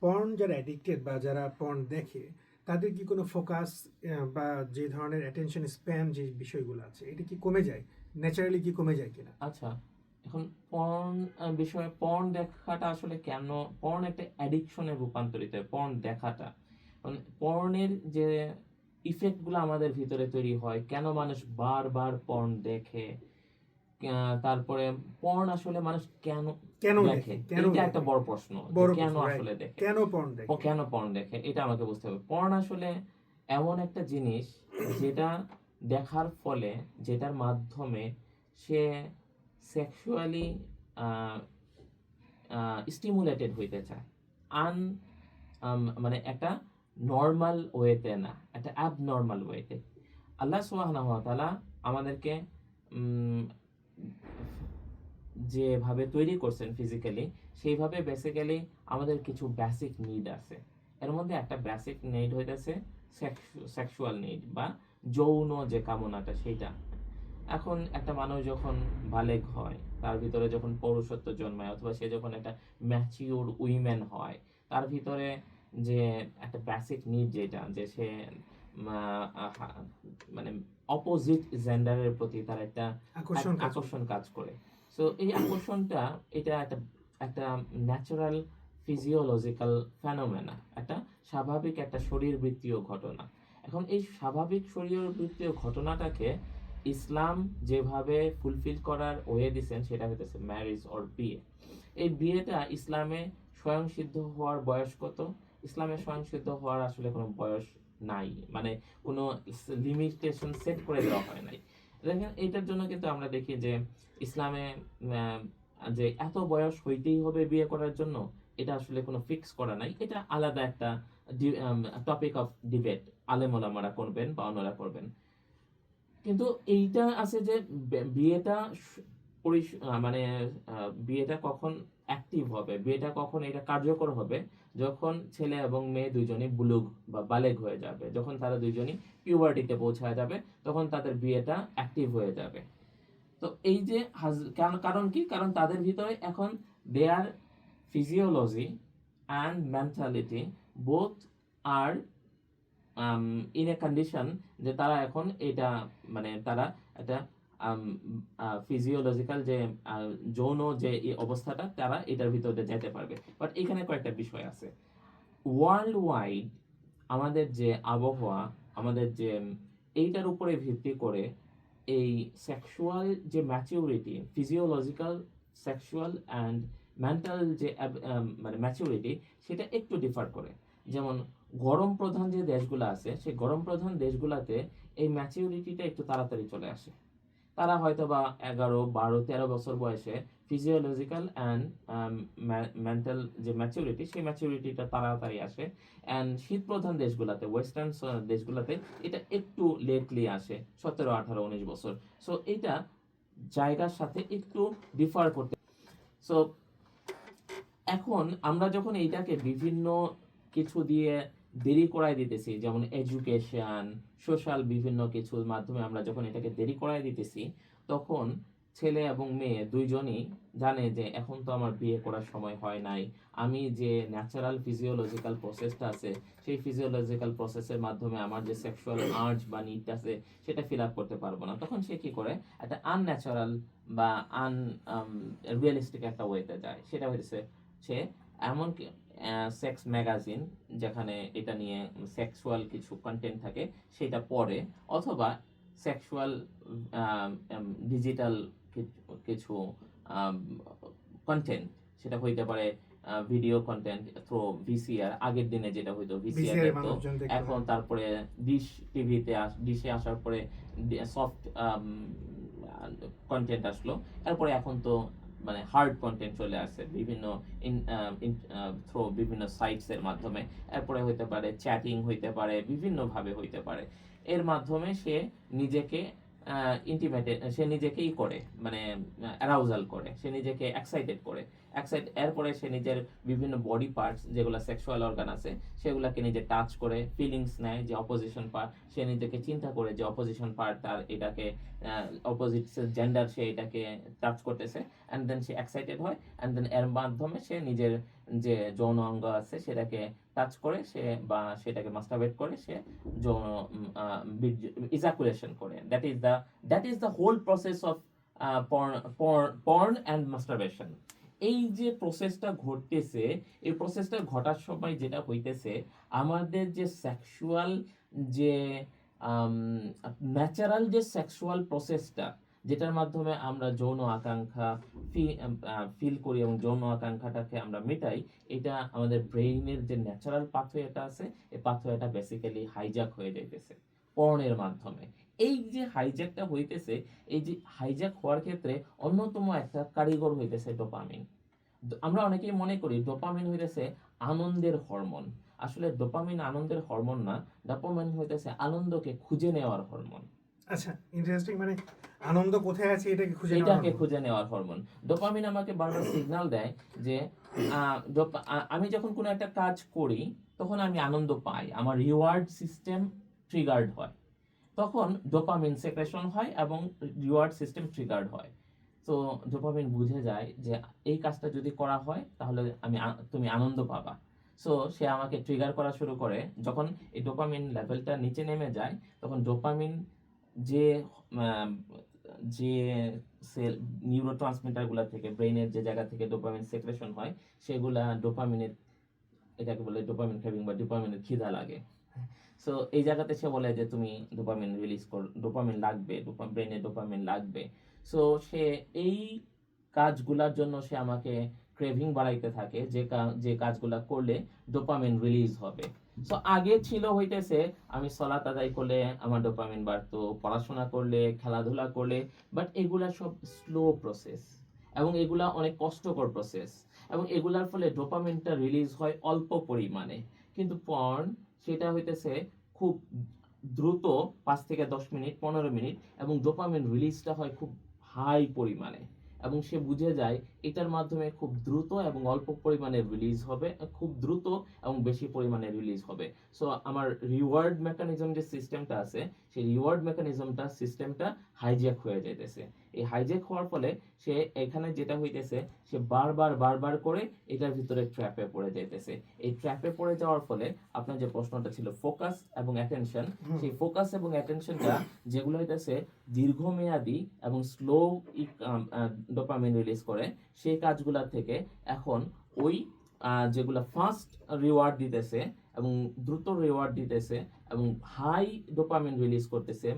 Porn যারা addicted বা যারা পর্ন দেখে তাদের কি কোনো ফোকাস বা যে ধরনের অ্যাটেনশন স্প্যান যে বিষয়গুলো আছে এটা কি কমে যায়, ন্যাচারালি কি কমে যায় কিনা? আচ্ছা, এখন পর্ন বিষয়ে পর্ন দেখাটা আসলে কেন পর্ন একটা অ্যাডিকশনে রূপান্তরিত হয় পর্ন দেখাটা, মানে পর্নের যে ইফেক্টগুলো আমাদের ভিতরে তৈরি হয়, কেন মানুষ বারবার পর্ন দেখে, তারপরে পর্ন আসলে মানুষ কেন কেন দেখে, দেখে, কেন এইটা একটা দেখে? বড় প্রশ্ন, যে বড় কেন প্রশ্ন, রাইট। আসলে দেখে, কেন পর্ন ও দেখে? কেন পর্ন দেখে, এটা আমাকে বুঝতে হবে। পর্ন আসলে এমন একটা জিনিস যেটা দেখার ফলে, যেটার মাধ্যমে সে সেক্সুয়ালি স্টিমুলেটেড হইতে চায়, আন মানে একটা নর্মাল ওয়েতে না, একটা অ্যাবনর্মাল ওয়েতে। আল্লাহ সুবহানাহু ওয়া তাআলা আমাদেরকে উম, যেভাবে তৈরি করছেন ফিজিক্যালি, সেইভাবে বেসিক্যালি আমাদের কিছু বেসিক নিড আছে। এর মধ্যে একটা বেসিক নিড হইতেছে সেক্সুয়াল নিড বা যৌন যে কামনাটা, সেইটা। এখন একটা মানুষ যখন বালেগ হয়, তার ভিতরে যখন পৌরুষত্ব জন্মায়, অথবা সে যখন একটা ম্যাচিউর উইমেন হয়, তার ভিতরে যে একটা বেসিক নিড, যেটা যে সে মানে অপোজিট জেন্ডারের প্রতি তার একটা আকর্ষণ কাজ করে। আকর্ষণ কাজ করে। সো এই আকর্ষণটা, এটা একটা একটা ন্যাচারাল ফিজিওলজিক্যাল ফেনোমেনা, একটা স্বাভাবিক একটা শরীরবৃত্তীয় ঘটনা। এখন এই স্বাভাবিক শরীরবৃত্তীয় ঘটনাটাকে ইসলাম যেভাবে ফুলফিল করার ওয়ে দিছেন, সেটা হইতেছে ম্যারেজ অর বিয়ে। এই বিয়েটা ইসলামে স্বয়ংসিদ্ধ হওয়ার বয়স কত? ইসলামে স্বয়ংসিদ্ধ হওয়ার আসলে কোনো বয়স নাই, মানে কোনো লিমিটেশন সেট করে দেওয়া হয় নাই। দেখেন, এটার জন্য কিন্তু আমরা দেখি যে ইসলামে যে এত বয়স হইতেই হবে বিয়ে করার জন্য, এটা আসলে কোনো ফিক্স করা নাই। এটা আলাদা একটা টপিক অফ ডিবেট, আলেম ওলামারা করবেন বা অন্যরা করবেন। কিন্তু এইটা আছে যে বিয়েটা মানে বিয়েটা কখন অ্যাক্টিভ হবে, বিয়েটা কখন এটা কার্যকর হবে, যখন ছেলে এবং মেয়ে দুইজনই বুলুগ বা বালেগ হয়ে যাবে, যখন তারা দুইজনই পিউবার্টিতে পৌঁছায় যাবে, তখন তাদের বিয়েটা অ্যাক্টিভ হয়ে যাবে। তো এই যে কারণ কি, কারণ তাদের ভিতরে এখন their physiology and mentality both are in a condition, যে তারা এখন এটা, মানে তারা একটা ফিজিওলজিক্যাল যে যৌন যে এই অবস্থাটা, তারা এটার ভিতরে যেতে পারবে। বাট এখানে কয়েকটা বিষয় আছে। ওয়ার্ল্ড ওয়াইড আমাদের যে আবহাওয়া, আমাদের যে এইটার উপরে ভিত্তি করে এই সেক্সুয়াল যে maturity, physiological, sexual and mental যে মানে ম্যাচিউরিটি, সেটা একটু ডিফার করে। যেমন গরম প্রধান যে দেশগুলো আছে, সেই গরম প্রধান দেশগুলোতে এই ম্যাচিউরিটিটা একটু তাড়াতাড়ি চলে আসে। তারা হয়তো বা 11, 12, 13 বছর বয়সে ফিজিওলজিক্যাল অ্যান্ড মেন্টাল যে ম্যাচুরিটি, সেই ম্যাচুরিটিটা তাড়াতাড়ি আসে। অ্যান্ড শীত প্রধান দেশগুলোতে, ওয়েস্টার্ন দেশগুলোতে এটা একটু লেটলি আসে, 17, 18, 19 বছর। সো এটা জায়গার সাথে একটু ডিফার করতে। সো এখন আমরা যখন এইটাকে বিভিন্ন কিছু দিয়ে দেরি করাই দিতেছি, যেমন এডুকেশন, সোশ্যাল বিভিন্ন কিছুর মাধ্যমে আমরা যখন এটাকে দেরি করাই দিতেছি, তখন ছেলে এবং মেয়ে দুইজনই জানে যে এখন তো আমার বিয়ে করার সময় হয় নাই, আমি যে ন্যাচারাল ফিজিওলজিক্যাল প্রসেসটা আছে, সেই ফিজিওলজিক্যাল প্রসেসের মাধ্যমে আমার যে সেক্সুয়াল আর্জ বা নিড আছে, সেটা ফিল আপ করতে পারবো না। তখন সে কি করে, একটা আনন্যাচারাল বা রিয়েলিস্টিক একটা ওয়েতে যায়। সেটা হচ্ছে সে এমন সেক্স ম্যাগাজিন, যেখানে এটা নিয়ে সেক্সুয়াল কিছু কন্টেন্ট থাকে, সেটা পড়ে, অথবা সেক্সুয়াল ডিজিটাল কিছু কন্টেন্ট, সেটা হইতে পারে ভিডিও কন্টেন্ট থ্রু ভিসিআর, আগের দিনে যেটা হইতো ভিসিআর বিসিআর দেখতো, মানুষজন দেখতো, এখন হ্যাঁ। তারপরে ডিশ টিভিতে ডিশে আসার পরে সফট কন্টেন্ট আসলো, তারপরে এখন তো মানে হার্ড কন্টেন্ট চলে আসে বিভিন্ন থ্রু বিভিন্ন সাইটস এর মাধ্যমে। এরপরে হইতে পারে চ্যাটিং, হইতে পারে বিভিন্নভাবে হইতে পারে। এর মাধ্যমে সে নিজেকে ইন্টিমেটেড, সে নিজেকেই করে, মানে অ্যারাউজাল করে, সে নিজেকে এক্সাইটেড করে। এরপরে সে নিজের বিভিন্ন বডি পার্টস যেগুলো সেক্সুয়াল অর্গান আছে সেগুলোকে নিজে টাচ করে ফিলিংস নেয়, যে অপোজিশন পার্ট সে নিজেকে চিন্তা করে যে অপোজিশন পার্ট তার এটাকে অপোজিট জেন্ডার সে এটাকে টাচ করতেছে, অ্যান্ড দেন সে এক্সাইটেড হয়, অ্যান্ড দেন এর মাধ্যমে সে নিজের যে যৌন অঙ্গ আছে সেটাকে টাচ করে সে বা সেটাকে মাস্টারবেট করে সে যৌন ইজাকুলেশন করে। That is the whole process of porn and masturbation. এই যে প্রসেসটা ঘটতেছে, এই প্রসেসটা ঘটার সময় যেটা হইতেছে, আমাদের যে সেক্সুয়াল যে ন্যাচারাল যে সেক্সুয়াল প্রসেসটা যেটার মাধ্যমে আমরা যৌন আকাঙ্ক্ষা ফিল করি এবং যৌন আকাঙ্ক্ষাটাকে আমরা মেটাই, এটা আমাদের ব্রেইনের যে ন্যাচারাল পাথওয়েটা আছে এই পাথওয়েটা বেসিক্যালি হাইজ্যাক হয়ে যাইতেছে পর্নের মাধ্যমে। এই যে হাইজ্যাকটা হইতেছে, এই যে হাইজ্যাক হওয়ার ক্ষেত্রে অন্যতম একটা কারিগর হইতেছে ডোপামিন। আমরা অনেকেই মনে করি ডোপামিন হইতেছে আনন্দের হরমোন। আসলে ডোপামিন আনন্দের হরমোন না, ডোপামিন হইতেছে আনন্দকে খুঁজে নেওয়ার হরমোন। আচ্ছা, ইন্টারেস্টিং। মানে আনন্দ কোথায় আছে এটাকে খুঁজে নেওয়া এটাকে হলো। খুঁজে নেওয়ার হরমোন। ডোপামিন আমাকে বারবার সিগন্যাল দেয় যে আমি যখন কোনো একটা কাজ করি তখন আমি আনন্দ পাই, আমার রিওয়ার্ড সিস্টেম ট্রিগার্ড হয়, তখন ডোপামিন সেক্রেশন হয় এবং রিওয়ার্ড সিস্টেম ট্রিগার্ড হয়। তো ডোপামিন বুঝে যায় যে এই কাজটা যদি করা হয় তাহলে তুমি আনন্দ পাবা। সো সে আমাকে ট্রিগার করা শুরু করে। যখন এই ডোপামিন লেভেলটা নিচে নেমে যায় তখন ডোপামিন যে আহ, যে সেল নিউরো ট্রান্সমিটারগুলো থেকে ব্রেইনের যে জায়গা থেকে ডোপামিন সেক্রেশন হয় সেগুলা ডোপামিনের, এটাকে বলে ডোপামিন ক্রেভিং বা ডোপামিনের খিদা লাগে। সো এই জায়গাতে সে বলে যে তুমি ডোপামিন রিলিজ কর, ডোপামিন লাগবে, ব্রেনে ডোপামিন লাগবে। সো সে এই কাজগুলোর জন্য সে আমাকে ক্রেভিং বাড়াইতে থাকে, যে কাজগুলা করলে ডোপামিন রিলিজ হবে। সো আগে ছিল হইতেছে আমি সালাত আদায় করলে আমার ডোপামিন বাড়তো, পড়াশোনা করলে, খেলাধুলা করলে, বাট এগুলা সব স্লো প্রসেস এবং এগুলা অনেক কষ্টকর প্রসেস এবং এগুলার ফলে ডোপামিনটা রিলিজ হয় অল্প পরিমাণে। কিন্তু পর্ন সেটা হইতেছে খুব দ্রুত, 5 থেকে 10 মিনিট, 15 মিনিট, এবং ডোপামিন রিলিজটা হয় খুব হাই পরিমাণে এবং সে বুঝে যায় এটার মাধ্যমে খুব দ্রুত এবং অল্প পরিমাণে রিলিজ হবে, খুব দ্রুত এবং বেশি পরিমাণে রিলিজ হবে। সো আমার রিওয়ার্ড মেকানিজম যে সিস্টেমটা আছে সেই রিওয়ার্ড মেকানিজমটা সিস্টেমটা হাইজ্যাক হয়ে যাইতেছে। এই হাইজ্যাক হওয়ার ফলে সে এখানে যেটা হইতেছে সে বারবার করে এটার ভিতরে ট্র্যাপে পড়ে যাইতেছে। এই ট্র্যাপে পড়ে যাওয়ার ফলে আপনার যে প্রশ্নটা ছিল ফোকাস এবং অ্যাটেনশন, সেই ফোকাস এবং অ্যাটেনশনটা যেগুলো হইতেছে দীর্ঘমেয়াদী এবং স্লো ডোপামিন রিলিজ করে সেই কাজগুলা থেকে এখন ওই যেগুলা ফাস্ট রিওয়ার্ড দিতেছে এবং দ্রুত রিওয়ার্ড দিতেছে এবং হাই ডোপামিন রিলিজ করতেছে,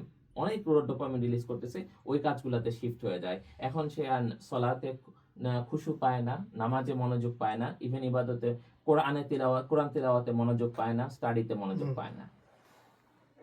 অনেক ডোপামিন রিলিজ করতেছে, ওই কাজগুলাতে শিফট হয়ে যায়। এখন সে আর সলাতে খুশু পায় না, নামাজে মনোযোগ পায় না, ইভেন ইবাদতে কোরআন তিলাওয়াতে মনোযোগ পায় না, স্টাডিতে মনোযোগ পায় না।